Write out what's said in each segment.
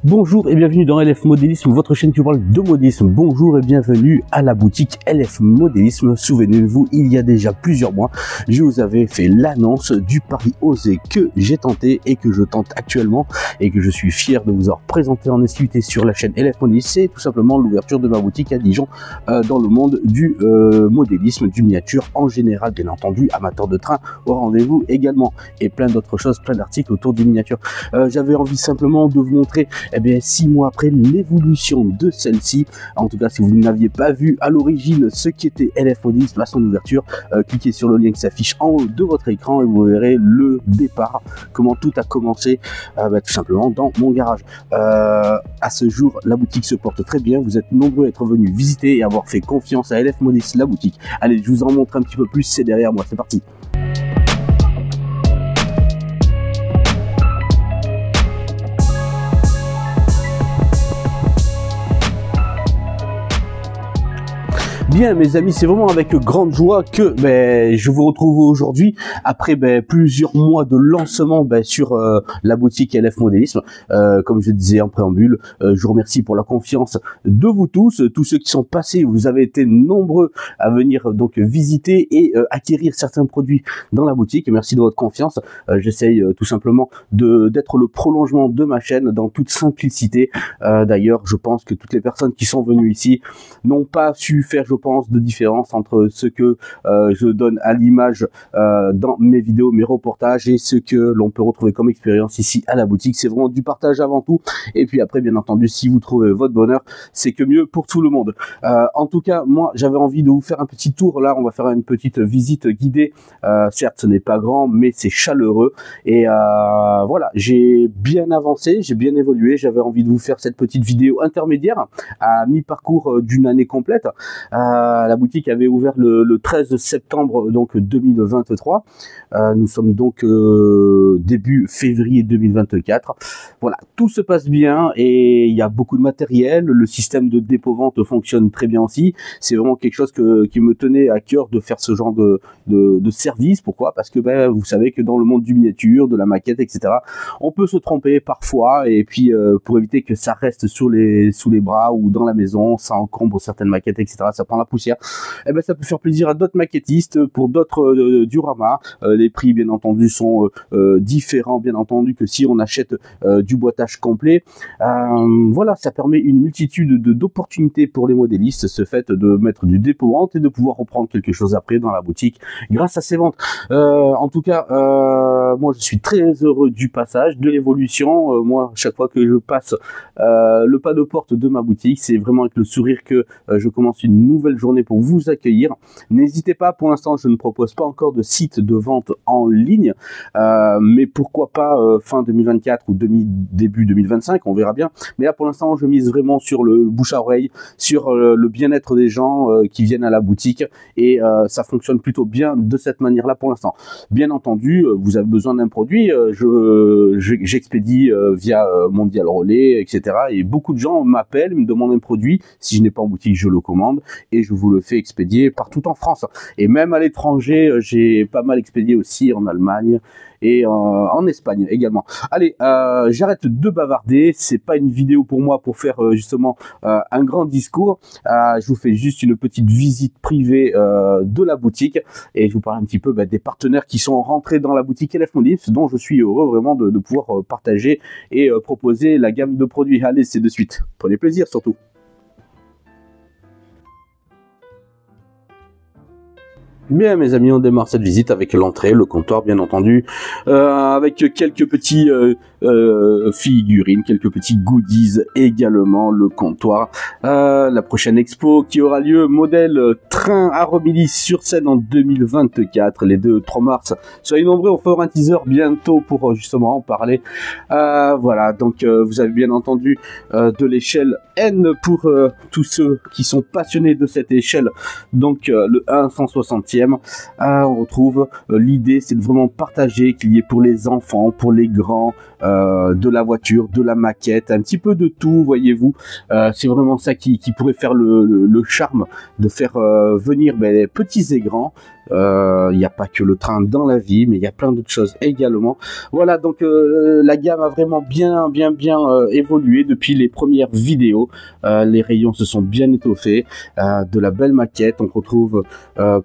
Bonjour et bienvenue dans LF Modélisme, votre chaîne qui parle de modélisme. Bonjour et bienvenue à la boutique LF Modélisme. Souvenez-vous, il y a déjà plusieurs mois, je vous avais fait l'annonce du pari osé que j'ai tenté et que je tente actuellement et que je suis fier de vous avoir présenté en exclusivité sur la chaîne LF Modélisme. C'est tout simplement l'ouverture de ma boutique à Dijon dans le monde du modélisme, du miniature en général, bien entendu, amateur de train au rendez-vous également et plein d'autres choses, plein d'articles autour du miniature. J'avais envie simplement de vous montrer 6 mois après l'évolution de celle-ci. En tout cas, si vous n'aviez pas vu à l'origine ce qu'était LF Modélisme à son ouverture, cliquez sur le lien qui s'affiche en haut de votre écran et vous verrez le départ, comment tout a commencé tout simplement dans mon garage. À ce jour, la boutique se porte très bien. Vous êtes nombreux à être venus visiter et avoir fait confiance à LF Modélisme, la boutique. Allez, je vous en montre un petit peu plus, c'est derrière moi, c'est parti. Bien mes amis, c'est vraiment avec grande joie que je vous retrouve aujourd'hui après plusieurs mois de lancement sur la boutique LF Modélisme. Comme je disais en préambule, je vous remercie pour la confiance de vous tous ceux qui sont passés. Vous avez été nombreux à venir donc visiter et acquérir certains produits dans la boutique. Merci de votre confiance. J'essaye tout simplement d'être le prolongement de ma chaîne dans toute simplicité. D'ailleurs, je pense que toutes les personnes qui sont venues ici n'ont pas su faire, je pense, de différence entre ce que je donne à l'image dans mes vidéos, mes reportages et ce que l'on peut retrouver comme expérience ici à la boutique. C'est vraiment du partage avant tout, et puis après bien entendu si vous trouvez votre bonheur, c'est que mieux pour tout le monde. En tout cas, moi j'avais envie de vous faire un petit tour. Là on va faire une petite visite guidée. Certes ce n'est pas grand mais c'est chaleureux et voilà, j'ai bien avancé, j'ai bien évolué. J'avais envie de vous faire cette petite vidéo intermédiaire à mi-parcours d'une année complète. La boutique avait ouvert le 13 septembre donc 2023. Nous sommes donc début février 2024. Voilà, tout se passe bien et il y a beaucoup de matériel. Le système de dépôt-vente fonctionne très bien aussi. C'est vraiment quelque chose qui me tenait à cœur de faire ce genre de service. Pourquoi? Parce que vous savez que dans le monde du miniature, de la maquette, etc., on peut se tromper parfois et puis pour éviter que ça reste sous les bras ou dans la maison, ça encombre certaines maquettes, etc., ça prend la poussière. Ça peut faire plaisir à d'autres maquettistes pour d'autres dioramas. Les prix bien entendu sont différents bien entendu que si on achète du boîtage complet. Voilà, ça permet une multitude d'opportunités pour les modélistes, ce fait de mettre du dépôt-vente et de pouvoir reprendre quelque chose après dans la boutique grâce à ces ventes. En tout cas, moi je suis très heureux du passage, de l'évolution. Moi, chaque fois que je passe le pas de porte de ma boutique, c'est vraiment avec le sourire que je commence une nouvelle journée pour vous accueillir. N'hésitez pas, pour l'instant je ne propose pas encore de site de vente en ligne, mais pourquoi pas fin 2024 ou début 2025, on verra bien. Mais là pour l'instant je mise vraiment sur le bouche à oreille, sur le bien-être des gens qui viennent à la boutique et ça fonctionne plutôt bien de cette manière là pour l'instant. Bien entendu, vous avez besoin d'un produit, j'expédie via Mondial Relais, etc. et beaucoup de gens m'appellent, me demandent un produit. Si je n'ai pas en boutique, je le commande et je vous le fais expédier partout en France et même à l'étranger. J'ai pas mal expédié aussi en Allemagne et en Espagne également. Allez, j'arrête de bavarder. C'est pas une vidéo pour moi pour faire justement un grand discours. Je vous fais juste une petite visite privée de la boutique et je vous parle un petit peu des partenaires qui sont rentrés dans la boutique LF Modélisme, dont je suis heureux vraiment de pouvoir partager et proposer la gamme de produits. Allez, c'est de suite. Prenez plaisir surtout. Bien mes amis, on démarre cette visite avec l'entrée, le comptoir bien entendu, avec quelques petits figurines, quelques petits goodies également, le comptoir. La prochaine expo qui aura lieu, modèle train à Romilly-sur-Seine en 2024, les 2-3 mars. Soyez nombreux, on fera un teaser bientôt pour justement en parler. Voilà, donc vous avez bien entendu de l'échelle N pour tous ceux qui sont passionnés de cette échelle, donc le 1/160e. On retrouve l'idée, c'est de vraiment partager, qu'il y ait pour les enfants, pour les grands, de la voiture, de la maquette, un petit peu de tout, voyez-vous. C'est vraiment ça qui pourrait faire le charme de faire venir les petits et grands. Il n'y a pas que le train dans la vie, mais il y a plein d'autres choses également. Voilà, donc la gamme a vraiment bien évolué depuis les premières vidéos. Les rayons se sont bien étoffés, de la belle maquette. On retrouve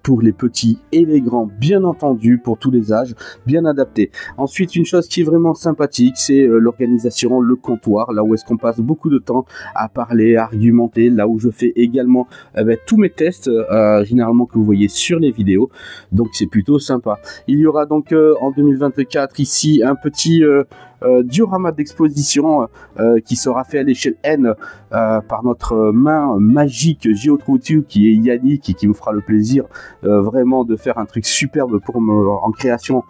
pour les petits et les grands, bien entendu, pour tous les âges, bien adapté. Ensuite, une chose qui est vraiment sympathique, c'est l'organisation, le comptoir, là où est-ce qu'on passe beaucoup de temps à parler, à argumenter, là où je fais également tous mes tests, généralement que vous voyez sur les vidéos. Donc c'est plutôt sympa. Il y aura donc en 2024 ici un petit diorama d'exposition qui sera fait à l'échelle N par notre main magique Géotroutu qui est Yannick et qui me fera le plaisir vraiment de faire un truc superbe en création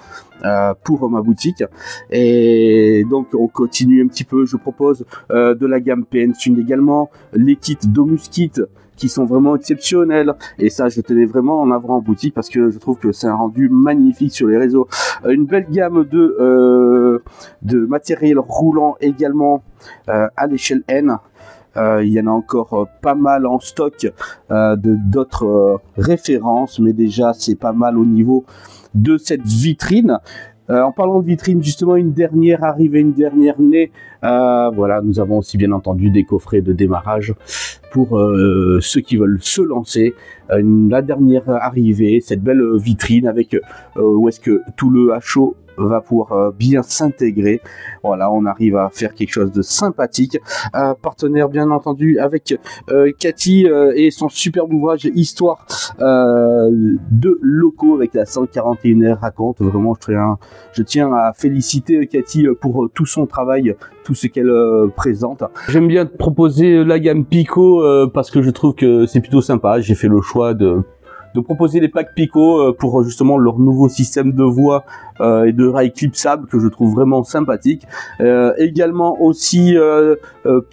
pour ma boutique. Et donc on continue un petit peu. Je propose de la gamme PN-Sun également, les kits Domus Kit qui sont vraiment exceptionnels, et ça je tenais vraiment en avoir en boutique parce que je trouve que c'est un rendu magnifique sur les réseaux. Une belle gamme de matériel roulant également à l'échelle N. Il y en a encore pas mal en stock d'autres références, mais déjà c'est pas mal au niveau de cette vitrine. En parlant de vitrine, justement, une dernière arrivée, une dernière née. Voilà, nous avons aussi bien entendu des coffrets de démarrage pour ceux qui veulent se lancer. La dernière arrivée, cette belle vitrine avec où est-ce que tout le HO va pouvoir bien s'intégrer. Voilà, on arrive à faire quelque chose de sympathique. Partenaire bien entendu avec Cathy et son superbe ouvrage Histoire de locaux avec la 141R raconte. Vraiment, je tiens à féliciter Cathy pour tout son travail, tout ce qu'elle présente. J'aime bien proposer la gamme Pico parce que je trouve que c'est plutôt sympa. J'ai fait le choix de proposer les packs Pico pour justement leur nouveau système de voix et de rails clipsables que je trouve vraiment sympathique. Également aussi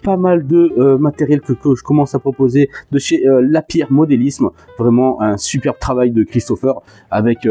pas mal de matériel que je commence à proposer de chez Lapierre Modélisme. Vraiment un superbe travail de Christopher avec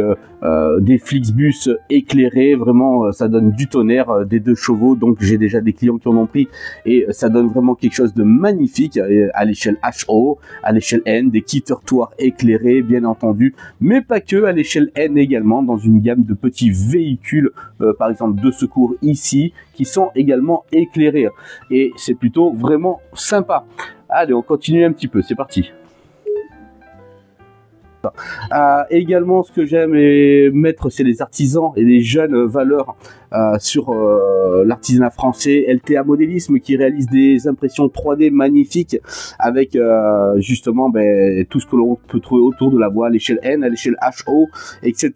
des Flixbus éclairés. Vraiment ça donne du tonnerre, des 2 chevaux. Donc j'ai déjà des clients qui en ont pris et ça donne vraiment quelque chose de magnifique à l'échelle HO, à l'échelle N, des kits heurtoirs éclairés bien entendu, mais pas que, à l'échelle N également, dans une gamme de petits véhicules, par exemple de secours ici, qui sont également éclairés. Et c'est plutôt vraiment sympa. Allez, on continue un petit peu, c'est parti. Également, ce que j'aime mettre, c'est les artisans et les jeunes valeurs sur l'artisanat français. LTA Modélisme qui réalise des impressions 3D magnifiques avec justement tout ce que l'on peut trouver autour de la voie à l'échelle N, à l'échelle HO, etc.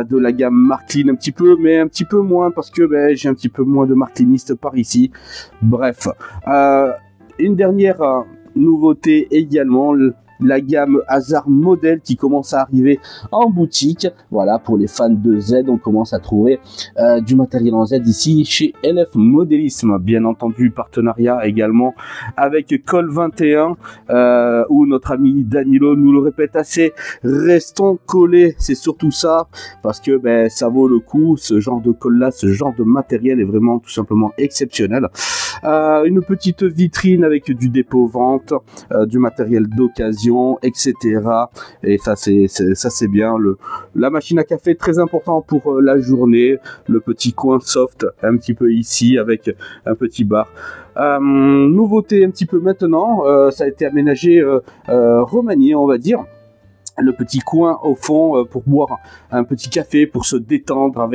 De la gamme Marklin un petit peu, mais un petit peu moins parce que j'ai un petit peu moins de marklinistes par ici. Bref, une dernière nouveauté également, la gamme Hazard Model qui commence à arriver en boutique. Voilà, pour les fans de Z, on commence à trouver du matériel en Z ici chez LF Modélisme. Bien entendu, partenariat également avec Col 21 où notre ami Danilo nous le répète assez, restons collés, c'est surtout ça, parce que ça vaut le coup. Ce genre de colle là, ce genre de matériel est vraiment tout simplement exceptionnel. Une petite vitrine avec du dépôt vente, du matériel d'occasion, etc. Et ça c'est bien. La machine à café, très important pour la journée. Le petit coin soft un petit peu ici avec un petit bar. Nouveauté un petit peu maintenant, ça a été aménagé, remanié on va dire. Le petit coin au fond pour boire un petit café, pour se détendre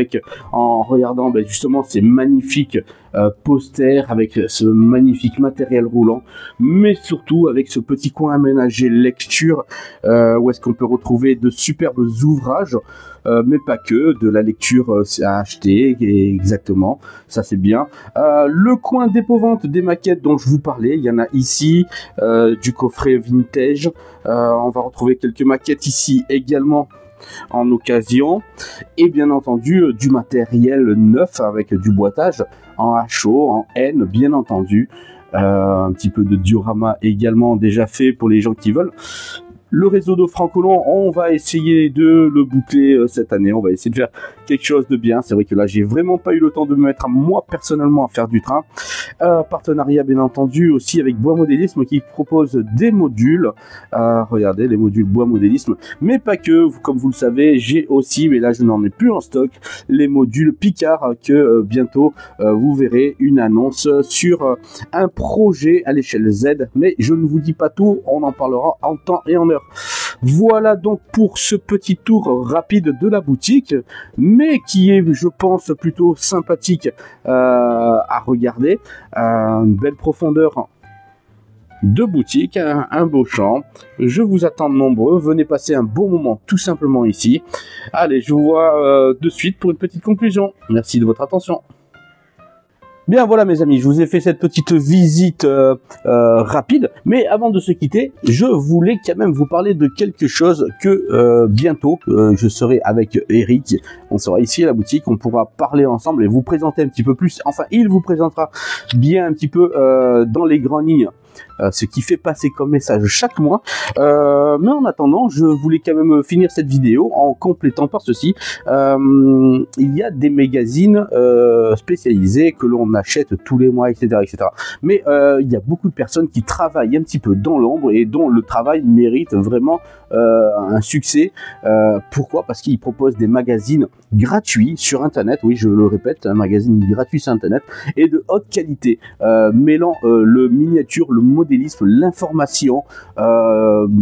en regardant justement ces magnifiques posters avec ce magnifique matériel roulant, mais surtout avec ce petit coin aménagé lecture où est-ce qu'on peut retrouver de superbes ouvrages, mais pas que, de la lecture à acheter, exactement, ça c'est bien. Le coin dépôt-vente des maquettes dont je vous parlais, il y en a ici, du coffret vintage, on va retrouver quelques maquettes ici également en occasion, et bien entendu du matériel neuf avec du boitage en HO, en N bien entendu, un petit peu de diorama également déjà fait pour les gens qui veulent. Le réseau de Francolon, on va essayer de le boucler cette année. On va essayer de faire quelque chose de bien. C'est vrai que là, j'ai vraiment pas eu le temps de me mettre à moi personnellement à faire du train. Partenariat bien entendu aussi avec Bois Modélisme qui propose des modules. Regardez les modules Bois Modélisme, mais pas que. Comme vous le savez, j'ai aussi, mais là je n'en ai plus en stock, les modules Picard que bientôt vous verrez une annonce sur un projet à l'échelle Z. Mais je ne vous dis pas tout. On en parlera en temps et en heure. Voilà donc pour ce petit tour rapide de la boutique, mais qui est, je pense, plutôt sympathique à regarder. Une belle profondeur de boutique, un beau champ. Je vous attends nombreux. Venez passer un bon moment tout simplement ici. Allez, je vous vois de suite pour une petite conclusion. Merci de votre attention. Bien voilà mes amis, je vous ai fait cette petite visite rapide, mais avant de se quitter, je voulais quand même vous parler de quelque chose que bientôt je serai avec Eric, on sera ici à la boutique, on pourra parler ensemble et vous présenter un petit peu plus, enfin il vous présentera bien un petit peu dans les grandes lignes ce qui fait passer comme message chaque mois, mais en attendant je voulais quand même finir cette vidéo en complétant par ceci. Il y a des magazines spécialisés que l'on achète tous les mois, etc., mais il y a beaucoup de personnes qui travaillent un petit peu dans l'ombre et dont le travail mérite vraiment un succès. Pourquoi? Parce qu'ils proposent des magazines gratuits sur internet, oui je le répète, un magazine gratuit sur internet et de haute qualité, mêlant le miniature, le modélisme, l'information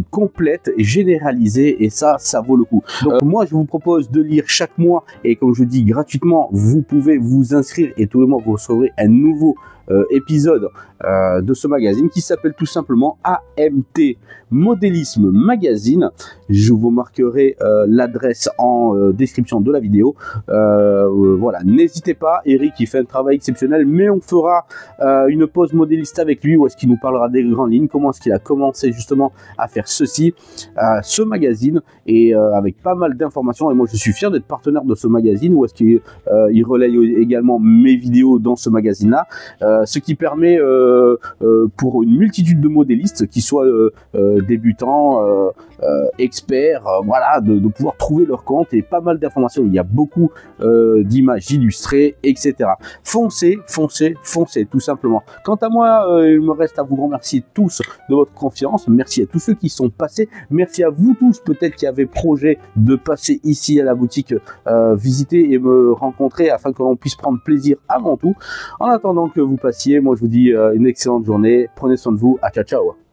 complète et généralisée, et ça vaut le coup. Donc moi je vous propose de lire chaque mois, et comme je dis gratuitement, vous pouvez vous inscrire et tous les mois vous recevrez un nouveau épisode de ce magazine qui s'appelle tout simplement AMT Modélisme Magazine. Je vous marquerai l'adresse en description de la vidéo. Voilà, n'hésitez pas, Eric il fait un travail exceptionnel, mais on fera une pause modéliste avec lui où est-ce qu'il nous parlera des grandes lignes, comment est-ce qu'il a commencé justement à faire ce magazine, et avec pas mal d'informations. Et moi je suis fier d'être partenaire de ce magazine où est-ce qu'il relaye également mes vidéos dans ce magazine là, ce qui permet pour une multitude de modélistes, qui soient débutants, experts, voilà, de pouvoir trouver leur compte, et pas mal d'informations. Il y a beaucoup d'images illustrées, etc. Foncez, tout simplement. Quant à moi, il me reste à vous remercier tous de votre confiance. Merci à tous ceux qui sont passés. Merci à vous tous, peut-être qui avez projet de passer ici à la boutique, visiter et me rencontrer, afin que l'on puisse prendre plaisir avant tout. En attendant que vous passiez, moi je vous dis une excellente journée. Prenez soin de vous. À ciao ciao.